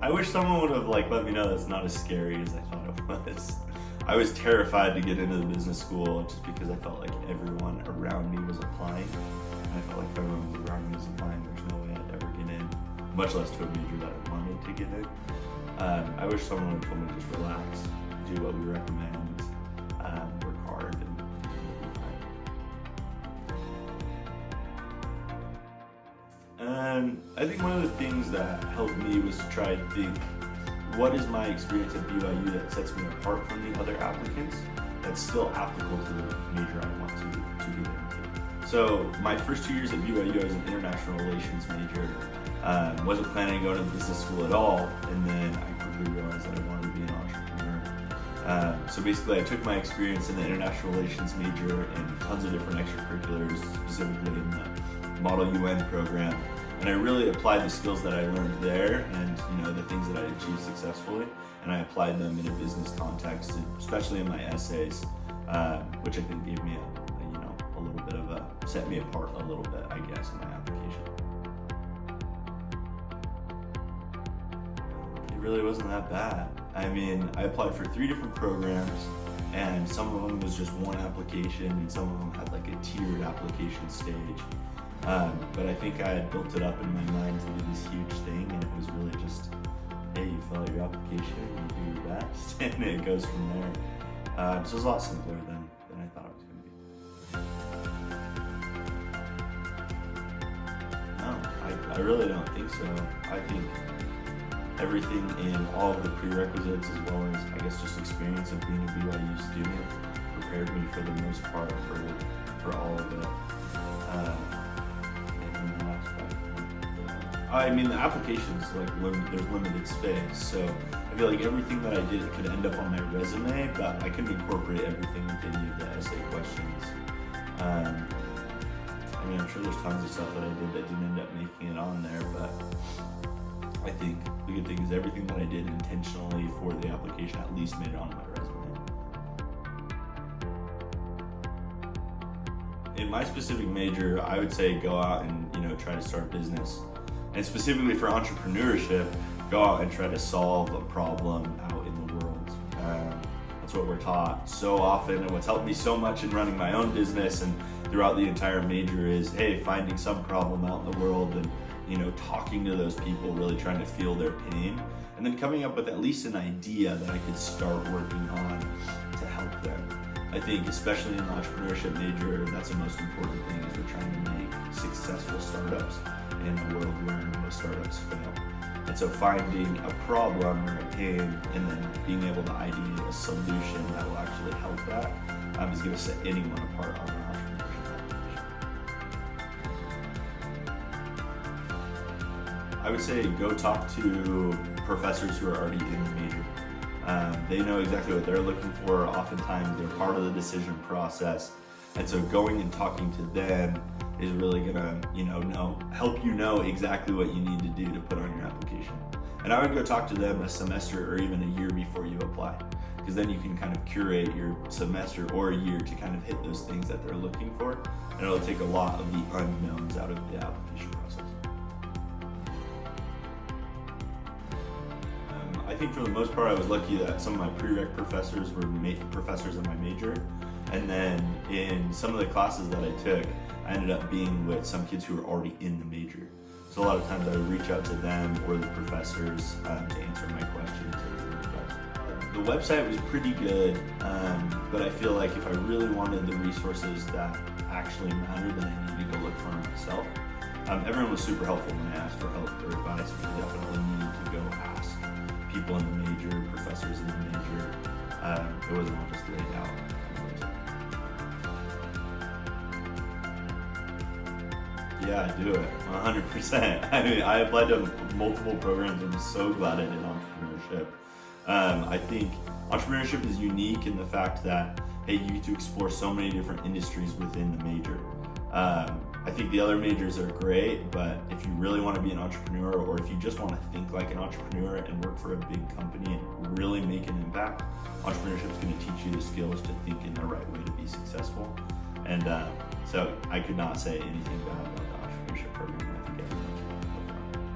I wish someone would have let me know that's not as scary as I thought it was. I was terrified to get into the business school just because I felt like everyone around me was applying. And I felt like if everyone around me was applying, there's no way I'd ever get in, much less to a major that I wanted to get in. I wish someone would told me just relax, do what we recommend, work hard, and you'll be fine. And I think one of the things that helped me was to try to think, what is my experience at BYU that sets me apart from the other applicants that's still applicable to the major I want to get into? So my first 2 years at BYU, I was an international relations major. Wasn't planning on going to business school at all, and then I quickly realized that I wanted to be an entrepreneur. So basically I took my experience in the international relations major and tons of different extracurriculars, specifically in the Model UN program, and I really applied the skills that I learned there and the things that I achieved successfully, and I applied them in a business context, especially in my essays, which I think gave me a little bit of set me apart a little bit, I guess, in my application. It really wasn't that bad. I mean, I applied for 3 different programs, and some of them was just one application, and some of them had a tiered application stage. But I think I had built it up in my mind to be this huge thing, and it was really just, hey, you fill out your application, you do your best, and it goes from there. So it was a lot simpler than I thought it was going to be. No, I really don't think so. I think everything in all of the prerequisites, as well as, I guess, just experience of being a BYU student, prepared me for the most part for all of it. I mean, the application's there's limited space, so I feel like everything that I did could end up on my resume, but I couldn't incorporate everything into any of the essay questions. I mean, I'm sure there's tons of stuff that I did that didn't end up making it on there, but I think the good thing is everything that I did intentionally for the application at least made it on my resume. In my specific major, I would say go out and try to start a business. And specifically for entrepreneurship, go out and try to solve a problem out in the world. That's what we're taught so often, and what's helped me so much in running my own business and throughout the entire major is, hey, finding some problem out in the world and talking to those people, really trying to feel their pain, and then coming up with at least an idea that I could start working on to help them. I think especially in the entrepreneurship major, that's the most important thing, is we're trying to make successful startups in a world where most startups fail. And so finding a problem or a pain and then being able to ideate a solution that will actually help that is going to set anyone apart on an entrepreneurship application. I would say go talk to professors who are already in the major. They know exactly what they're looking for. Oftentimes they're part of the decision process. And so going and talking to them is really gonna, help you know exactly what you need to do to put on your application. And I would go talk to them a semester or even a year before you apply, because then you can kind of curate your semester or a year to kind of hit those things that they're looking for, and it'll take a lot of the unknowns out of the application process. I think for the most part, I was lucky that some of my prereq professors were professors in my major, and then in some of the classes that I took, I ended up being with some kids who were already in the major. So a lot of times I would reach out to them or the professors to answer my questions. The website was pretty good, but I feel like if I really wanted the resources that actually mattered, then I needed to go look for them myself. Everyone was super helpful when I asked for help or advice, but I definitely needed to go ask people in the major, professors in the major. It wasn't all just laid out. Yeah, do it, 100%. I mean, I applied to multiple programs. I'm so glad I did entrepreneurship. I think entrepreneurship is unique in the fact that, hey, you get to explore so many different industries within the major. I think the other majors are great, but if you really want to be an entrepreneur, or if you just want to think like an entrepreneur and work for a big company and really make an impact, entrepreneurship is going to teach you the skills to think in the right way to be successful. And so I could not say anything bad about the entrepreneurship program.